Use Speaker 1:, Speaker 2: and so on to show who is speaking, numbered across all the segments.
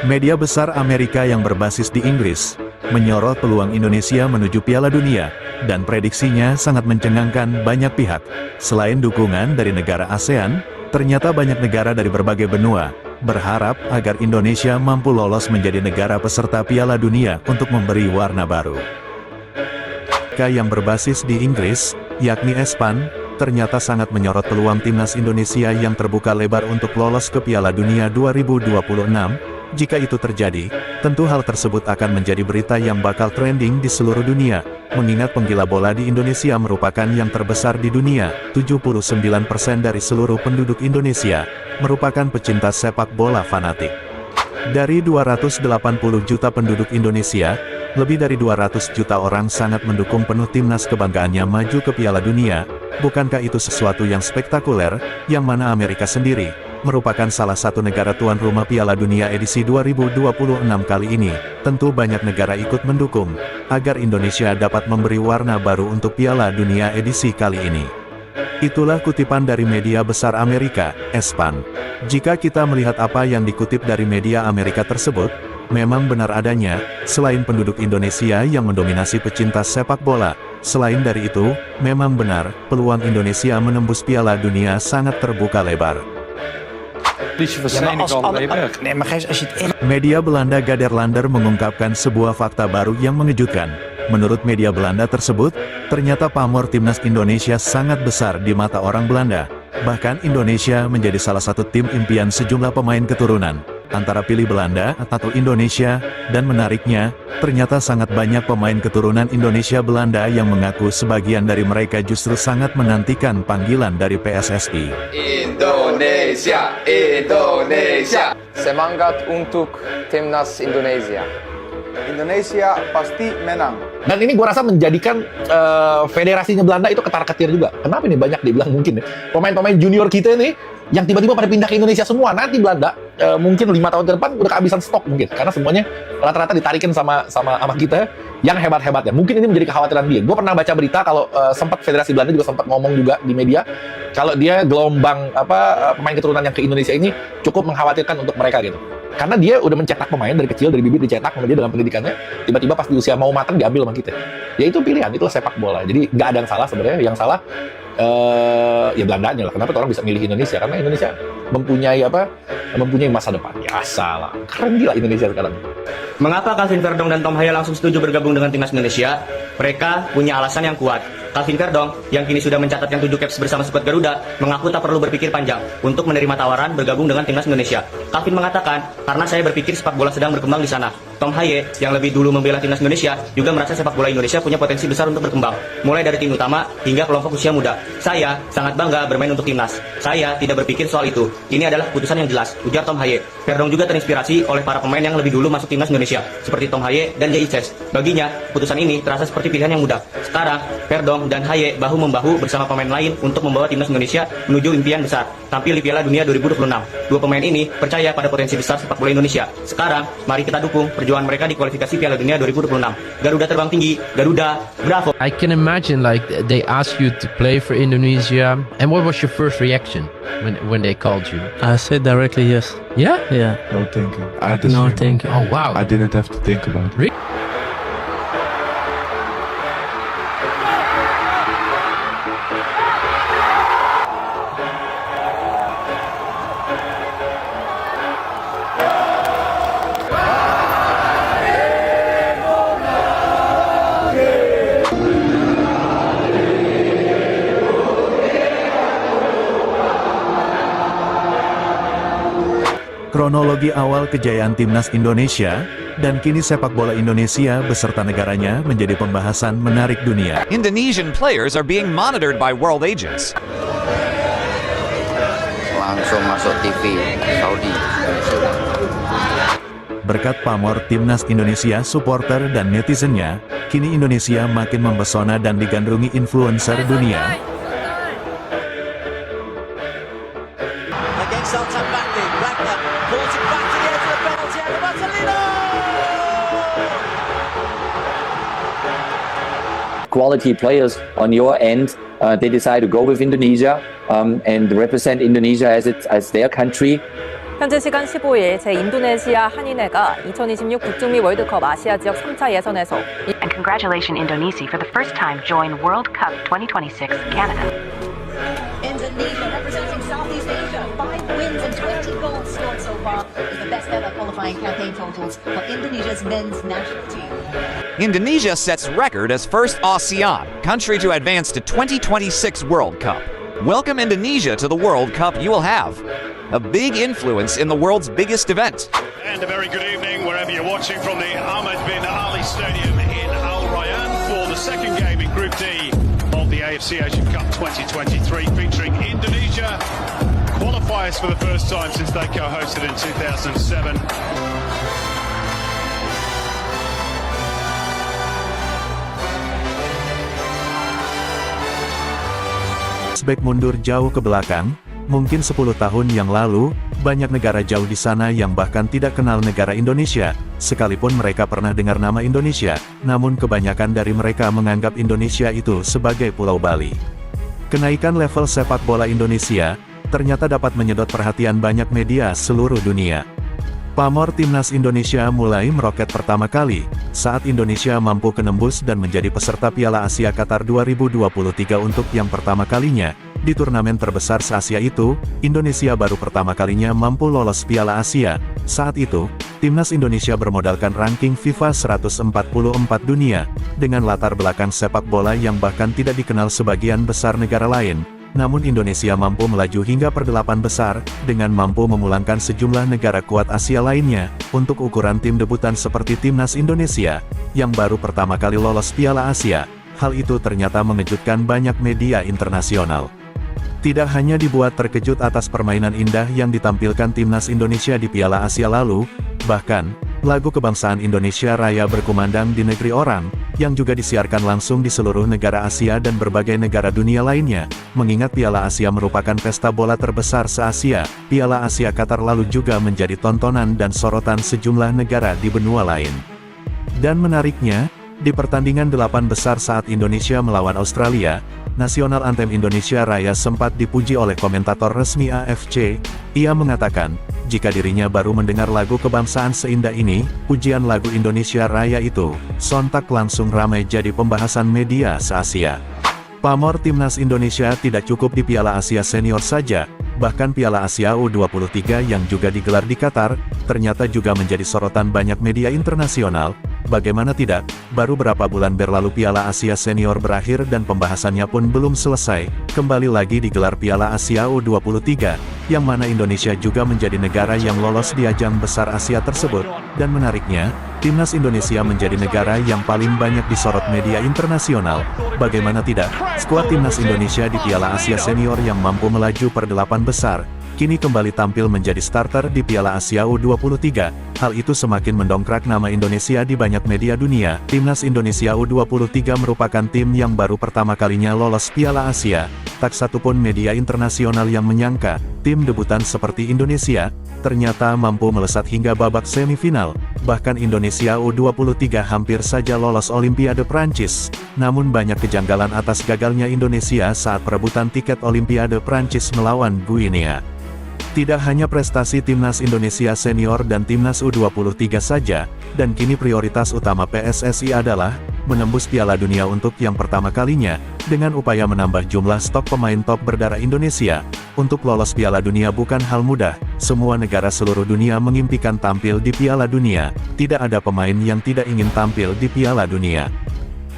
Speaker 1: Media besar Amerika yang berbasis di Inggris, menyorot peluang Indonesia menuju Piala Dunia, dan prediksinya sangat mencengangkan banyak pihak. Selain dukungan dari negara ASEAN, ternyata banyak negara dari berbagai benua, berharap agar Indonesia mampu lolos menjadi negara peserta Piala Dunia untuk memberi warna baru. Yang berbasis di Inggris, yakni Espan, ternyata sangat menyorot peluang timnas Indonesia yang terbuka lebar untuk lolos ke Piala Dunia 2026. Jika itu terjadi, tentu hal tersebut akan menjadi berita yang bakal trending di seluruh dunia, mengingat penggila bola di Indonesia merupakan yang terbesar di dunia. 79% dari seluruh penduduk Indonesia merupakan pecinta sepak bola fanatik. Dari 280 juta penduduk Indonesia, lebih dari 200 juta orang sangat mendukung penuh timnas kebanggaannya maju ke Piala Dunia. Bukankah itu sesuatu yang spektakuler, yang mana Amerika sendiri merupakan salah satu negara tuan rumah Piala Dunia edisi 2026 kali ini? Tentu banyak negara ikut mendukung, agar Indonesia dapat memberi warna baru untuk Piala Dunia edisi kali ini. Itulah kutipan dari media besar Amerika, Espan. Jika kita melihat apa yang dikutip dari media Amerika tersebut, memang benar adanya, selain penduduk Indonesia yang mendominasi pecinta sepak bola, selain dari itu, memang benar, peluang Indonesia menembus Piala Dunia sangat terbuka lebar. Media Belanda Gaderlander mengungkapkan sebuah fakta baru yang mengejutkan. Menurut media Belanda tersebut, ternyata pamor timnas Indonesia sangat besar di mata orang Belanda. Bahkan Indonesia menjadi salah satu tim impian sejumlah pemain keturunan, antara pilih Belanda atau Indonesia, dan menariknya, ternyata sangat banyak pemain keturunan Indonesia Belanda yang mengaku sebagian dari mereka justru sangat menantikan panggilan dari PSSI.
Speaker 2: Indonesia, Indonesia. Semangat untuk timnas Indonesia.
Speaker 3: Indonesia pasti menang.
Speaker 4: Dan ini gue rasa menjadikan federasinya Belanda itu ketar-ketir juga. Kenapa nih banyak dibilang mungkin ya, pemain-pemain junior kita nih yang tiba-tiba pada pindah ke Indonesia semua. Nanti Belanda mungkin 5 tahun ke depan udah kehabisan stok mungkin, karena semuanya rata-rata ditarikin sama kita yang hebat-hebatnya. Mungkin ini menjadi kekhawatiran dia. Gue pernah baca berita kalau sempat Federasi Belanda juga sempat ngomong juga di media kalau dia gelombang pemain keturunan yang ke Indonesia ini cukup mengkhawatirkan untuk mereka gitu. Karena dia udah mencetak pemain dari kecil, dari bibit dicetak sama dia dengan pendidikannya, tiba-tiba pas di usia mau matang diambil sama kita. Ya itu pilihan, itulah sepak bola. Jadi nggak ada yang salah sebenarnya, yang salah ya Belandanya lah. Kenapa orang bisa milih Indonesia? Karena Indonesia mempunyai masa depan. Ya salah, keren gila Indonesia sekarang.
Speaker 5: Mengapa Calvin Verdong dan Tom Haya langsung setuju bergabung dengan timnas Indonesia? Mereka punya alasan yang kuat. Calvin Verdong, yang kini sudah mencatatkan 7 caps bersama skuad Garuda, mengaku tak perlu berpikir panjang untuk menerima tawaran bergabung dengan timnas Indonesia. Calvin mengatakan, karena saya berpikir sepak bola sedang berkembang di sana. Tom Haya, yang lebih dulu membela timnas Indonesia, juga merasa sepak bola Indonesia punya potensi besar untuk berkembang, mulai dari tim utama hingga kelompok usia muda. Saya sangat bangga bermain untuk timnas. Saya tidak berpikir soal itu. Ini adalah keputusan yang jelas, ujar Tom Haya. Verdong juga terinspirasi oleh para pemain yang lebih dulu masuk timnas Indonesia, seperti Tom Haya dan Jaices. Baginya, keputusan ini terasa seperti pilihan yang mudah. Sekarang, Verdong dan Haya bahu-membahu bersama pemain lain untuk membawa timnas Indonesia menuju impian besar, tampil di Piala Dunia 2026. Dua pemain ini percaya pada potensi besar sepak bola Indonesia. Sekarang, mari kita dukung perjuangan mereka di kualifikasi Piala Dunia 2026. Garuda terbang tinggi, Garuda, bravo!
Speaker 6: I can imagine like they asked you to play for Indonesia, and what was your first reaction when they called you?
Speaker 7: I said directly yes.
Speaker 6: Yeah?
Speaker 7: Yeah.
Speaker 8: No thinking.
Speaker 7: No thinking.
Speaker 6: Oh wow!
Speaker 8: I didn't have to think about it.
Speaker 1: Kronologi awal kejayaan timnas Indonesia, dan kini sepak bola Indonesia beserta negaranya menjadi pembahasan menarik dunia.
Speaker 9: Indonesian players are being monitored by world agents.
Speaker 2: Langsung masuk TV Saudi.
Speaker 1: Berkat pamor timnas Indonesia, supporter dan netizennya, kini Indonesia makin mempesona dan digandrungi influencer dunia.
Speaker 10: Quality players on your end, they decide to go with Indonesia and represent Indonesia as their country.
Speaker 8: 현재 시간 15일 제인도네시아 한인회가 2026 북중미 월드컵 아시아 지역 3차 예선에서
Speaker 11: And congratulations Indonesia for the first time join World Cup 2026 Canada.
Speaker 12: Indonesia representing Southeast Asia, 5 wins and 20 goals scored so far is the best ever qualifying campaign totals for Indonesia's men's national team.
Speaker 9: Indonesia sets record as first ASEAN country to advance to 2026 World Cup. Welcome Indonesia to the World Cup. You will have a big influence in the world's biggest event.
Speaker 13: And a very good evening wherever you're watching from the Ahmed bin Ali Stadium in Al Rayyan for the second game in Group D of the AFC Asian Cup 2023 featuring Indonesia, qualifiers for the first time since they co-hosted in 2007.
Speaker 1: Flashback mundur jauh ke belakang, mungkin 10 tahun yang lalu, banyak negara jauh di sana yang bahkan tidak kenal negara Indonesia, sekalipun mereka pernah dengar nama Indonesia, namun kebanyakan dari mereka menganggap Indonesia itu sebagai Pulau Bali. Kenaikan level sepak bola Indonesia, ternyata dapat menyedot perhatian banyak media seluruh dunia. Pamor Timnas Indonesia mulai meroket pertama kali, saat Indonesia mampu menembus dan menjadi peserta Piala Asia Qatar 2023 untuk yang pertama kalinya. Di turnamen terbesar se-Asia itu, Indonesia baru pertama kalinya mampu lolos Piala Asia. Saat itu, Timnas Indonesia bermodalkan ranking FIFA 144 dunia, dengan latar belakang sepak bola yang bahkan tidak dikenal sebagian besar negara lain. Namun Indonesia mampu melaju hingga per-8 besar, dengan mampu memulangkan sejumlah negara kuat Asia lainnya, untuk ukuran tim debutan seperti Timnas Indonesia, yang baru pertama kali lolos Piala Asia. Hal itu ternyata mengejutkan banyak media internasional. Tidak hanya dibuat terkejut atas permainan indah yang ditampilkan Timnas Indonesia di Piala Asia lalu, bahkan, lagu kebangsaan Indonesia Raya berkumandang di negeri orang, yang juga disiarkan langsung di seluruh negara Asia dan berbagai negara dunia lainnya. Mengingat Piala Asia merupakan pesta bola terbesar se-Asia, Piala Asia Qatar lalu juga menjadi tontonan dan sorotan sejumlah negara di benua lain. Dan menariknya, di pertandingan 8 besar saat Indonesia melawan Australia, nasional anthem Indonesia Raya sempat dipuji oleh komentator resmi AFC. Ia mengatakan, jika dirinya baru mendengar lagu kebangsaan seindah ini, pujian lagu Indonesia Raya itu, sontak langsung ramai jadi pembahasan media se-Asia. Pamor Timnas Indonesia tidak cukup di Piala Asia Senior saja, bahkan Piala Asia U23 yang juga digelar di Qatar, ternyata juga menjadi sorotan banyak media internasional. Bagaimana tidak, baru berapa bulan berlalu Piala Asia Senior berakhir dan pembahasannya pun belum selesai, kembali lagi digelar Piala Asia U23, yang mana Indonesia juga menjadi negara yang lolos di ajang besar Asia tersebut, dan menariknya, Timnas Indonesia menjadi negara yang paling banyak disorot media internasional. Bagaimana tidak, skuad Timnas Indonesia di Piala Asia Senior yang mampu melaju per-8 besar, kini kembali tampil menjadi starter di Piala Asia U23. Hal itu semakin mendongkrak nama Indonesia di banyak media dunia. Timnas Indonesia U23 merupakan tim yang baru pertama kalinya lolos Piala Asia. Tak satupun media internasional yang menyangka, tim debutan seperti Indonesia, ternyata mampu melesat hingga babak semifinal. Bahkan Indonesia U23 hampir saja lolos Olimpiade Prancis. Namun banyak kejanggalan atas gagalnya Indonesia saat perebutan tiket Olimpiade Prancis melawan Guinea. Tidak hanya prestasi Timnas Indonesia Senior dan Timnas U23 saja, dan kini prioritas utama PSSI adalah menembus Piala Dunia untuk yang pertama kalinya, dengan upaya menambah jumlah stok pemain top berdarah Indonesia. Untuk lolos Piala Dunia bukan hal mudah, semua negara seluruh dunia mengimpikan tampil di Piala Dunia, tidak ada pemain yang tidak ingin tampil di Piala Dunia.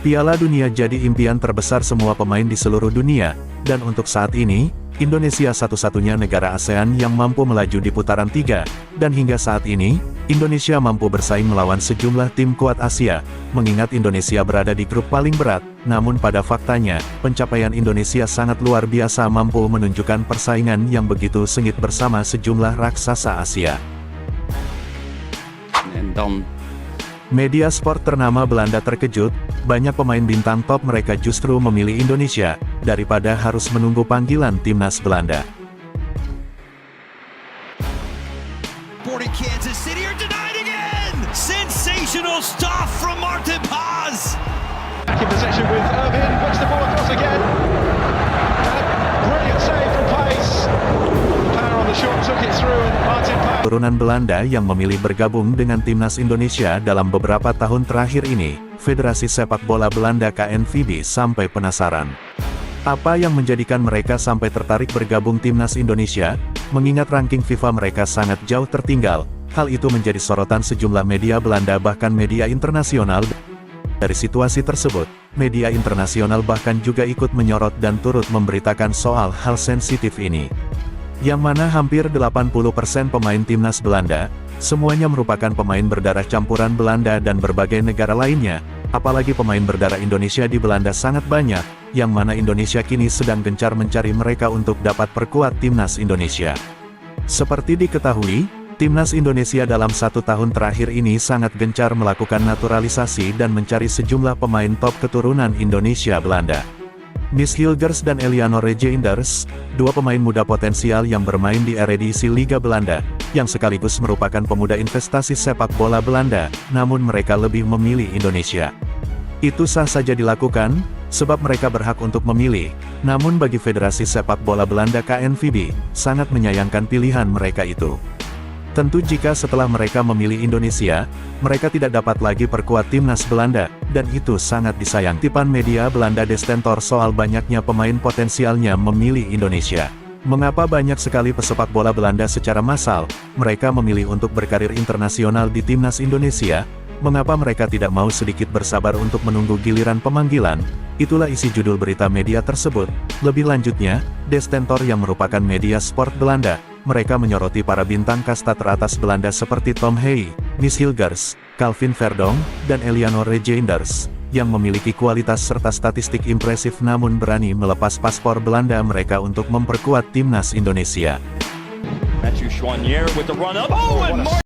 Speaker 1: Piala Dunia jadi impian terbesar semua pemain di seluruh dunia, dan untuk saat ini, Indonesia satu-satunya negara ASEAN yang mampu melaju di putaran 3, dan hingga saat ini, Indonesia mampu bersaing melawan sejumlah tim kuat Asia, mengingat Indonesia berada di grup paling berat, namun pada faktanya, pencapaian Indonesia sangat luar biasa mampu menunjukkan persaingan yang begitu sengit bersama sejumlah raksasa Asia. Media sport ternama Belanda terkejut, banyak pemain bintang top mereka justru memilih Indonesia, daripada harus menunggu panggilan timnas Belanda.
Speaker 14: Kansas City are denied again! Sensational stuff from Martin Paz!
Speaker 15: Back in possession with Irvin, puts the ball across again. Brilliant save from Pace. Power on the Short took it through and Martin Parr.
Speaker 1: Turunan Belanda yang memilih bergabung dengan timnas Indonesia dalam beberapa tahun terakhir ini, Federasi Sepak Bola Belanda KNVB sampai penasaran. Apa yang menjadikan mereka sampai tertarik bergabung timnas Indonesia? Mengingat ranking FIFA mereka sangat jauh tertinggal, hal itu menjadi sorotan sejumlah media Belanda bahkan media internasional. Dari situasi tersebut, media internasional bahkan juga ikut menyorot dan turut memberitakan soal hal sensitif ini. Yang mana hampir 80% pemain timnas Belanda, semuanya merupakan pemain berdarah campuran Belanda dan berbagai negara lainnya, apalagi pemain berdarah Indonesia di Belanda sangat banyak, yang mana Indonesia kini sedang gencar mencari mereka untuk dapat perkuat timnas Indonesia. Seperti diketahui, timnas Indonesia dalam 1 tahun terakhir ini sangat gencar melakukan naturalisasi dan mencari sejumlah pemain top keturunan Indonesia Belanda. Mies Hilgers dan Eliano Regeinders, dua pemain muda potensial yang bermain di Eredivisie Liga Belanda, yang sekaligus merupakan pemuda investasi sepak bola Belanda, namun mereka lebih memilih Indonesia. Itu sah saja dilakukan, sebab mereka berhak untuk memilih, namun bagi Federasi Sepak Bola Belanda KNVB, sangat menyayangkan pilihan mereka itu. Tentu jika setelah mereka memilih Indonesia, mereka tidak dapat lagi perkuat timnas Belanda, dan itu sangat disayang. Tipan media Belanda Destentor soal banyaknya pemain potensialnya memilih Indonesia. Mengapa banyak sekali pesepak bola Belanda secara massal, mereka memilih untuk berkarir internasional di timnas Indonesia? Mengapa mereka tidak mau sedikit bersabar untuk menunggu giliran pemanggilan? Itulah isi judul berita media tersebut. Lebih lanjutnya, Destentor yang merupakan media sport Belanda, mereka menyoroti para bintang kasta teratas Belanda seperti Tom Hey, Mies Hilgers, Calvin Verdonk, dan Eliano Regeinders, yang memiliki kualitas serta statistik impresif namun berani melepas paspor Belanda mereka untuk memperkuat timnas Indonesia.
Speaker 14: Matthew Choinière with the run up. Oh, and